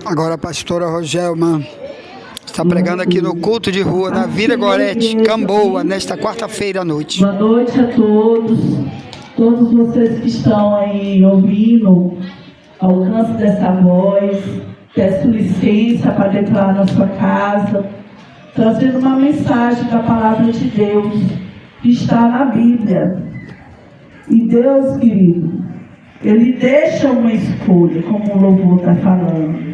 Agora a pastora Rogelma está pregando aqui no culto de rua da Vila Gorete, Camboa, nesta quarta-feira à noite. Boa noite a todos vocês que estão aí ouvindo ao alcance dessa voz. Peço licença para declarar na sua casa, trazendo uma mensagem da palavra de Deus que está na Bíblia. E Deus, querido, Ele deixa uma escolha, como o louvor está falando.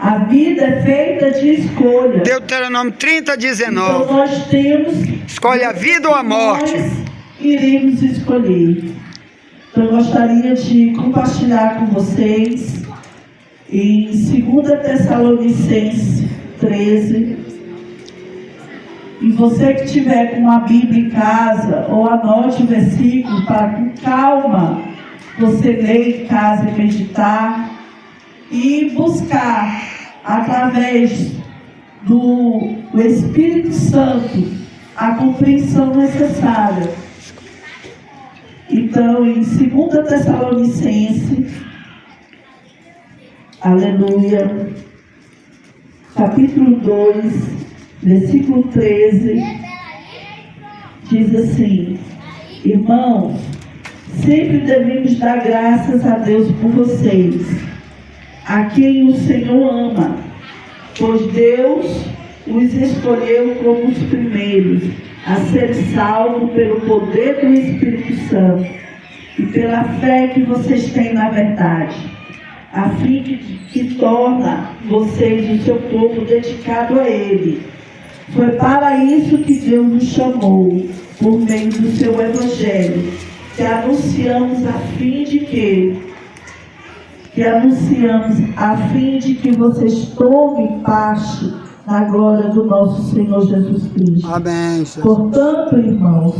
A vida é feita de escolha. Deuteronômio 30:19. Então nós temos... Escolhe a vida ou a morte. Nós iremos escolher. Então eu gostaria de compartilhar com vocês em 2 Tessalonicenses 13. E você que tiver com uma Bíblia em casa, ou anote o versículo para com calma você ler em casa e meditar e buscar através do Espírito Santo a compreensão necessária. Então, em 2 Tessalonicenses, aleluia, capítulo 2, versículo 13, diz assim: irmãos, sempre devemos dar graças a Deus por vocês, a quem o Senhor ama, pois Deus os escolheu como os primeiros a serem salvos pelo poder do Espírito Santo e pela fé que vocês têm na verdade, a fim que torna vocês o seu povo dedicado a Ele. Foi para isso que Deus nos chamou, por meio do seu Evangelho, que anunciamos a fim de que vocês tomem parte na glória do nosso Senhor Jesus Cristo. Amém. Jesus. Portanto, irmãos,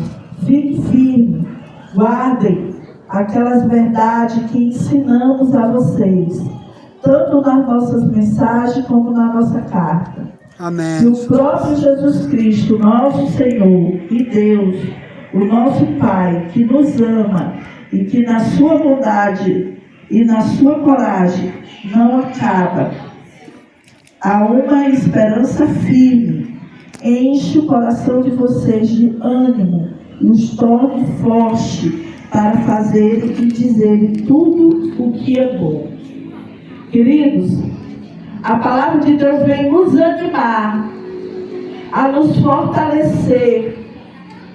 fiquem firmes, guardem aquelas verdades que ensinamos a vocês, tanto nas nossas mensagens como na nossa carta. Amém. E o próprio Jesus Cristo, nosso Senhor e Deus, o nosso Pai, que nos ama e que na sua bondade e na sua coragem não acaba, há uma esperança firme, enche o coração de vocês de ânimo e os torne fortes para fazerem e dizerem tudo o que é bom. Queridos, a palavra de Deus vem nos animar, a nos fortalecer.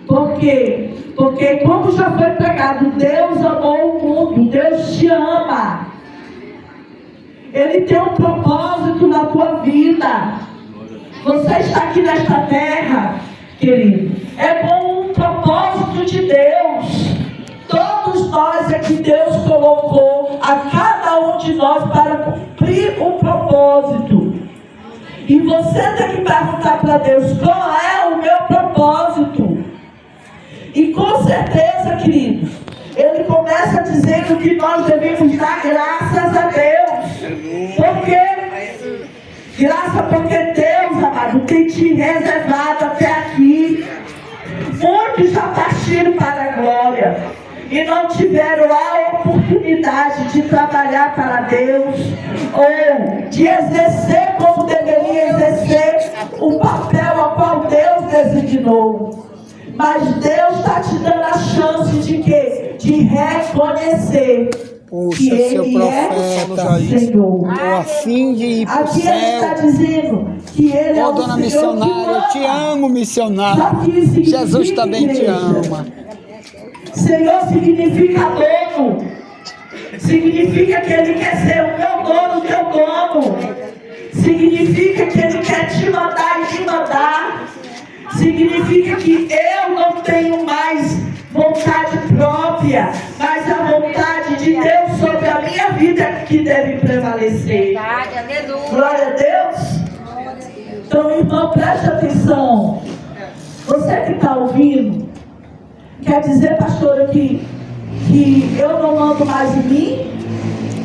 Por quê? Porque, como já foi pregado, Deus amou o mundo, Deus te ama. Ele tem um propósito na tua vida. Você está aqui nesta terra, querido, é com um propósito de Deus. Todos nós é que Deus colocou a cada um de nós para cumprir um propósito. E você tem que perguntar para Deus: qual é o meu propósito? E com certeza, queridos, Ele começa dizendo que nós devemos dar graças a Deus. Por quê? Graça porque Deus, amado, tem te reservado até aqui. Muitos já partiram para a glória e não tiveram a oportunidade de trabalhar para Deus ou de exercer como deveria exercer o papel ao qual Deus designou. Mas Deus está te dando a chance de quê? De reconhecer que Ele é o Senhor. Estou a fim de ir para o Aqui Ele está céu. dizendo que Ele é o Dona Senhor missionária, eu te amo, missionária. Sabe o que isso significa, Jesus também te igreja? ama. Senhor significa dono. Significa que Ele quer ser o meu dono, o teu dono. Significa que Ele quer te mandar e te mandar. Significa que eu não tenho mais vontade própria, mas a vontade de Deus sobre a minha vida que deve prevalecer. Glória a Deus. Então, irmão, preste atenção. Você que está ouvindo, quer dizer, pastora, que eu não mando mais em mim?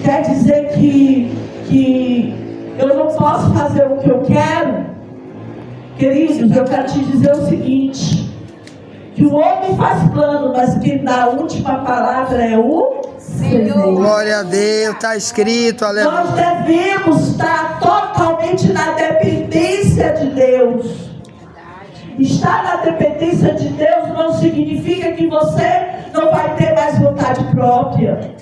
Quer dizer que eu não posso fazer o que eu quero? Queridos, eu quero te dizer o seguinte: que o homem faz plano, mas quem dá a última palavra é o Senhor. Glória a Deus, está escrito, Nós aleluia. devemos estar totalmente na dependência de Deus. Estar na dependência de Deus não significa que você não vai ter mais vontade própria.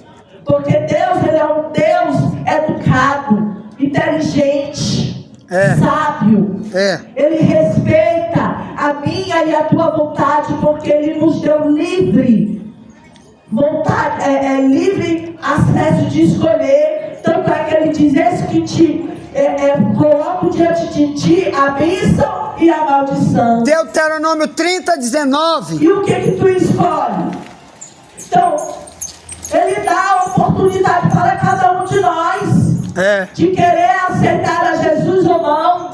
Porque Deus, Ele é um Deus educado, inteligente, sábio. Ele respeita a minha e a tua vontade, porque Ele nos deu livre vontade, livre acesso de escolher. Tanto é que Ele diz: eis que te coloco diante de ti a bênção e a maldição. Deuteronômio 30:19. E o que tu escolhe? Então, Ele dá a oportunidade para cada um de nós de querer aceitar a Jesus ou não,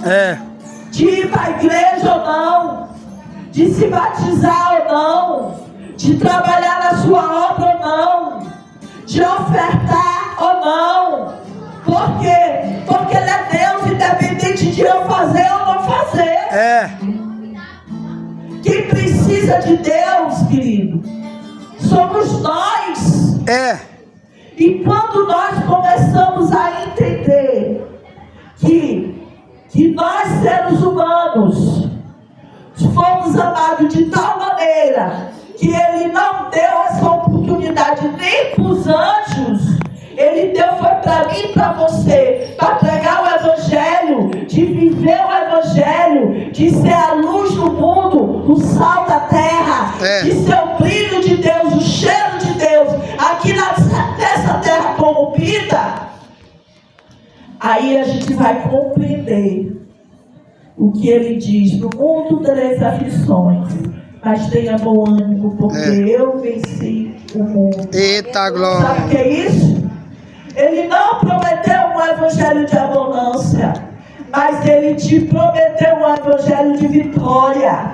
de ir para a igreja ou não, de se batizar ou não, de trabalhar na sua obra ou não, de ofertar ou não. Por quê? Porque Ele é Deus, independente de eu fazer ou não fazer. Quem precisa de Deus, querido, somos nós. E quando nós começamos a entender que nós, seres humanos, fomos amados de tal maneira que Ele não deu essa oportunidade nem para os anjos, Ele deu foi para mim e para você, para pregar o Evangelho, de viver o Evangelho, de ser a luz do mundo, o sal da terra, de ser o brilho de Deus, o cheiro de Deus, aqui nessa terra corrompida. Aí a gente vai compreender o que Ele diz: no mundo tereis aflições, mas tenha bom ânimo, porque eu venci o mundo. Eita glória! Sabe o que é isso? Ele não prometeu um evangelho de abundância, mas Ele te prometeu um evangelho de vitória,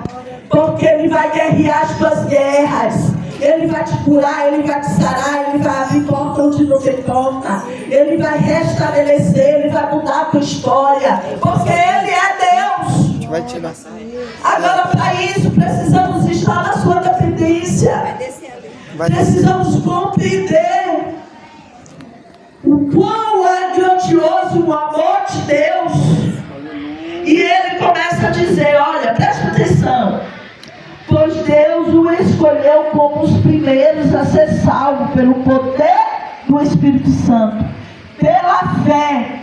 porque Ele vai guerrear as tuas guerras. Ele vai te curar, Ele vai te sarar, Ele vai abrir porta onde não tem porta, Ele vai restabelecer, Ele vai mudar a tua história, porque Ele é Deus. Vai tirar. Agora, para isso, precisamos estar na sua dependência. Precisamos compreender o quão é grandioso o amor de Deus. E Ele começa a dizer: olha, presta atenção. Pois Deus o escolheu como os primeiros a ser salvo pelo poder do Espírito Santo, pela fé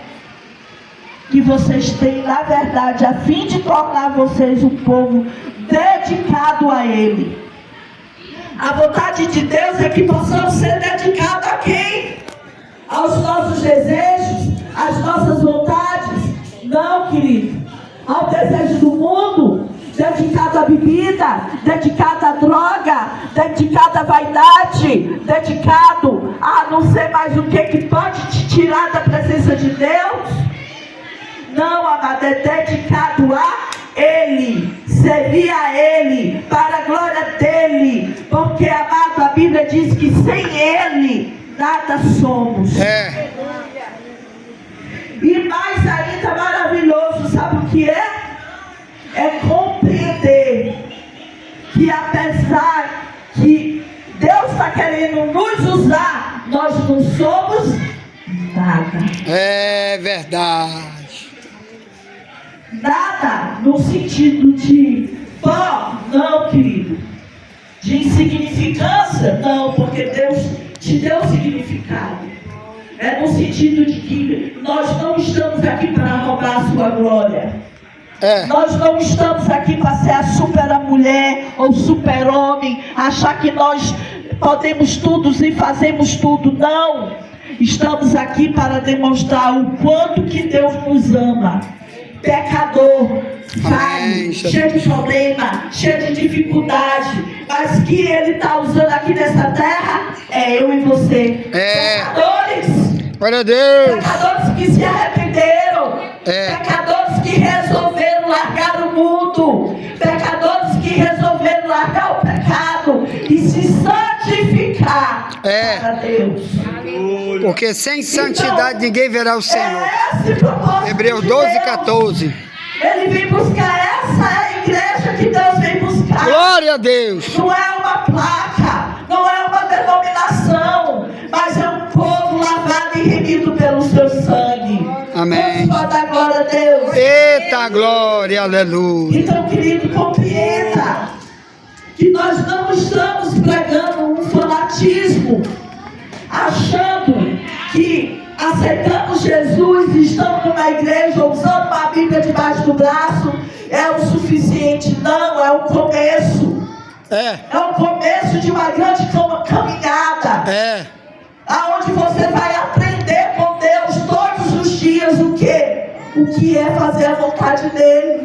que vocês têm na verdade, a fim de tornar vocês um povo dedicado a Ele. A vontade de Deus é que possamos ser dedicados a quem? Aos nossos desejos, às nossas vontades? Não, querido. Ao desejo do mundo, dedicado à bebida, dedicado à droga, dedicado à vaidade, dedicado a não sei mais o que pode te tirar da presença de Deus. Não, amado, é dedicado a Ele, servir a Ele, para a glória dEle, porque, amado, a Bíblia diz que sem Ele nada somos. E mais ainda maravilhoso, sabe o que é? É compreender que apesar que Deus está querendo nos usar, nós não somos nada. É verdade. Nada no sentido de pó, não, querido. De insignificância, não, porque Deus te deu significado. É no sentido de que nós não estamos aqui para roubar a sua glória. Nós não estamos aqui para ser a super mulher ou super homem, achar que nós podemos tudo e fazemos tudo. Não. Estamos aqui para demonstrar o quanto que Deus nos ama. Pecador, falho, cheio de problema, cheio de dificuldade, mas que Ele está usando aqui nessa terra é eu e você. Pecadores, glória a Deus. Pecadores que se arrependeram, pecadores que resolveram largar o mundo, pecadores que resolveram largar o pecado e se santificar para Deus. Porque sem santidade então, ninguém verá o Senhor. Hebreus 12:14. Ele vem buscar, essa é a igreja que Deus vem buscar. Glória a Deus. Não é uma placa, não é uma denominação, mas é um povo lavado e remido pelo seu sangue. Amém. Vamos dar glória a Deus. Eita glória, aleluia. Então, querido, compreenda que nós não estamos pregando um fanatismo, achando que aceitamos Jesus e estamos numa igreja usando uma Bíblia debaixo do braço é o suficiente. Não, é o começo. É o começo de uma grande caminhada. Aonde você vai aprender com Deus todos os dias o que é fazer a vontade dele.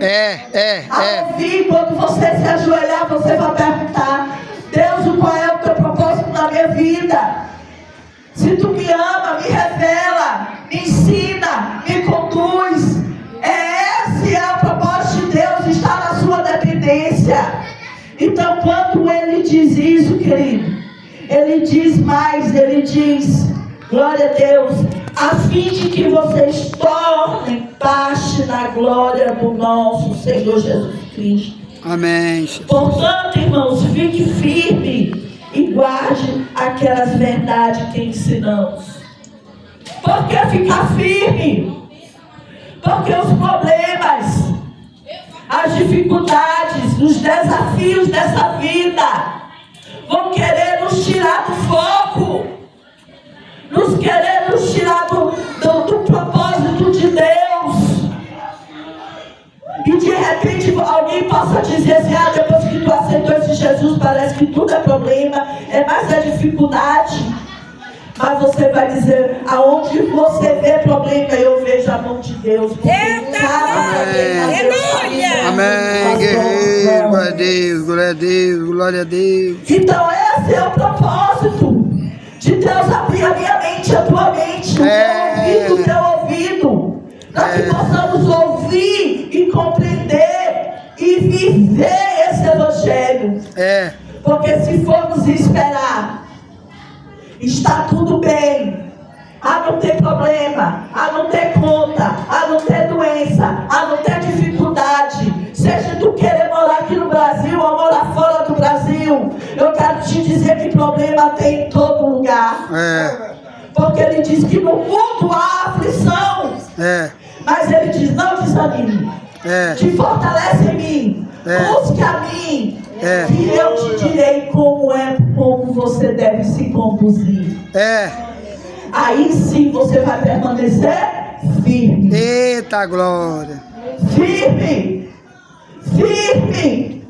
A ouvir, quando você se ajoelhar, você vai perguntar: Deus, qual é o teu propósito na minha vida? Se tu me ama, me revela, me ensina, me conduz. Esse é o propósito de Deus, está na sua dependência. Então, quando ele diz isso, querido, ele diz mais, ele diz, glória a Deus, a fim de que vocês tornem parte da glória do nosso Senhor Jesus Cristo. Amém. Portanto, irmãos, fique firme e guarde aquelas verdades que ensinamos. Por que ficar firme? Porque os problemas, as dificuldades, os desafios dessa vida vão querer nos tirar do foco, nos querer nos tirar do propósito de Deus. E de repente alguém possa dizer assim: depois que tu aceitou esse Jesus, parece que tudo é problema, é mais a dificuldade. Mas você vai dizer: aonde você vê problema, eu vejo a mão de Deus. Amém, guerreiro, glória a Deus, glória a Deus, glória a Deus. Então esse é o propósito de Deus abrir a minha mente, a tua mente, o teu ouvido, para que possamos ouvir e compreender e viver esse evangelho. Porque se formos esperar, está tudo bem, não ter problema, não ter conta, não ter doença, não ter dificuldade, seja tu querer morar aqui no Brasil ou morar fora do Brasil, eu quero te dizer que problema tem em todo lugar. Porque ele diz que no mundo há aflição, mas ele diz: não desanime, te fortalece em mim, busque a mim, que eu te direi como você deve se conduzir. Aí sim você vai permanecer firme. Eita glória. Firme. Firme.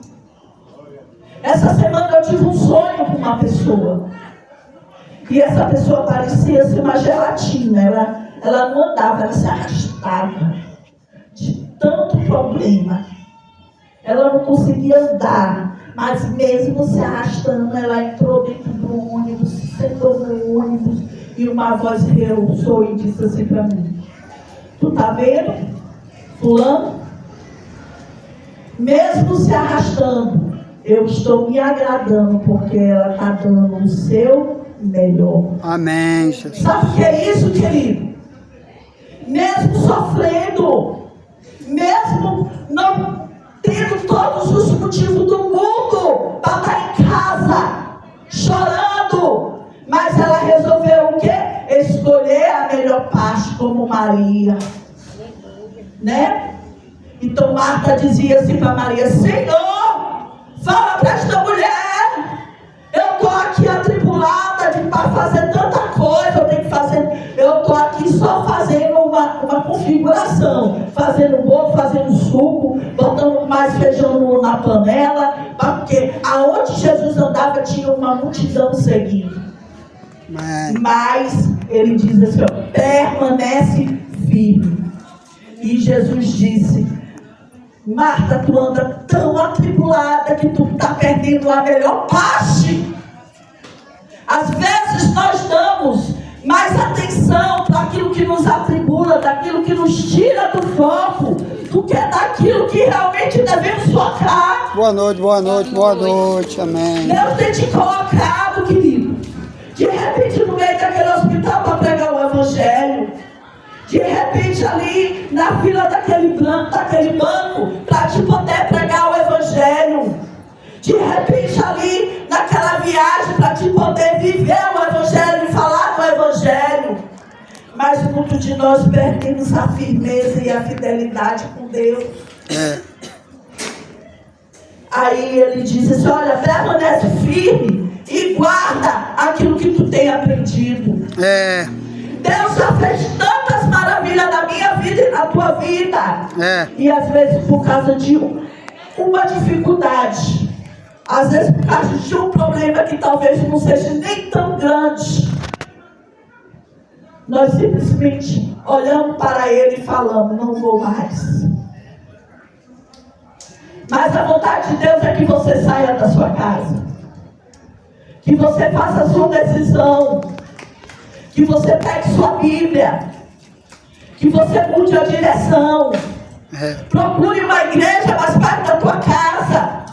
Essa semana eu tive um sonho com uma pessoa. E essa pessoa parecia ser uma gelatina. Ela não andava, ela se arrastava. De tanto problema. Ela não conseguia andar. Mas mesmo se arrastando, ela entrou dentro do ônibus, se sentou no ônibus, e uma voz ressoou e disse assim para mim: tu tá vendo, fulano? Mesmo se arrastando, eu estou me agradando, porque ela está dando o seu melhor. Amém, Jesus. Sabe o que é isso, querido? Mesmo sofrendo, mesmo não tendo todos os motivos do mundo para estar em casa, chorando, mas ela resolveu o quê? Escolher a melhor parte, como Maria, né? Então Marta dizia assim para Maria: Senhor, fala para esta mulher, eu estou aqui atribulada para fazer tanta coisa, eu estou aqui só fazendo uma configuração, fazendo bolo, fazendo suco, botando mais feijão na panela, porque aonde Jesus andava tinha uma multidão seguindo. Mas ele diz assim: permanece firme. E Jesus disse: Marta, tu anda tão atribulada que tu está perdendo a melhor parte. Às vezes nós damos mais atenção para aquilo que nos atribula, daquilo que nos tira do foco, do que daquilo que realmente devemos focar. Boa noite, amém. Deus tem te colocado, querido, de repente no meio daquele hospital para pregar o evangelho, de repente ali na fila daquele banco para te poder pregar o evangelho, de repente ali naquela viagem para te poder viver o evangelho e falar Evangelho, mas muitos de nós perdemos a firmeza e a fidelidade com Deus. Aí ele diz assim, olha, permanece firme e guarda aquilo que tu tem aprendido. Deus já fez tantas maravilhas na minha vida e na tua vida. E às vezes por causa de uma dificuldade, às vezes por causa de um problema que talvez não seja nem tão grande, nós simplesmente olhamos para ele e falamos, não vou mais. Mas a vontade de Deus é que você saia da sua casa, que você faça a sua decisão, que você pegue sua Bíblia, que você mude a direção. Procure uma igreja mais perto da tua casa.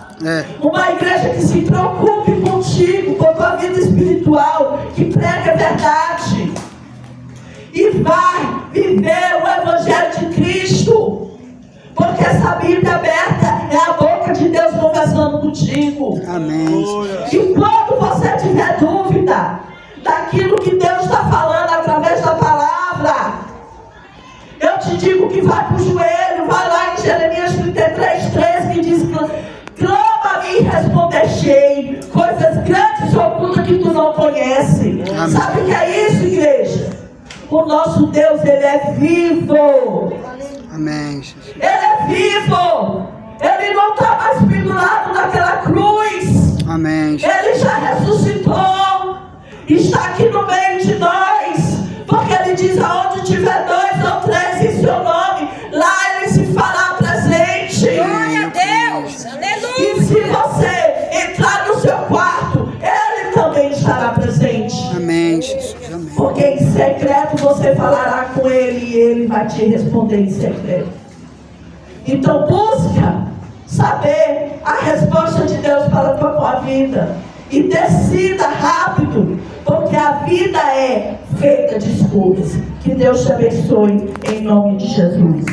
Uma igreja que se preocupe contigo, com a tua vida espiritual, que pregue a verdade. E vai viver o Evangelho de Cristo. Porque essa Bíblia aberta é a boca de Deus conversando contigo. Amém. E quando você tiver dúvida daquilo que Deus está falando através da palavra, eu te digo que vai para o joelho, vai lá em Jeremias 33:13, que diz, clama-me e responder-te, coisas grandes e ocultas que tu não conheces. Sabe o que é isso, igreja? O nosso Deus, Ele é vivo. Amém. Ele é vivo. Ele não está mais pendurado naquela cruz. Amém. Ele já ressuscitou. Está aqui no meio de nós. Porque Ele diz, aonde tiver 2 ou 3 em seu nome, lá Ele se fará presente. Glória a Deus. Aleluia. E se você entrar no seu quarto, Ele também estará presente. Amém, Jesus. Amém. Porque em secreto você falará com Ele e Ele vai te responder em secreto. Então busca saber a resposta de Deus para a tua vida. E decida rápido, porque a vida é feita de escolhas. Que Deus te abençoe em nome de Jesus.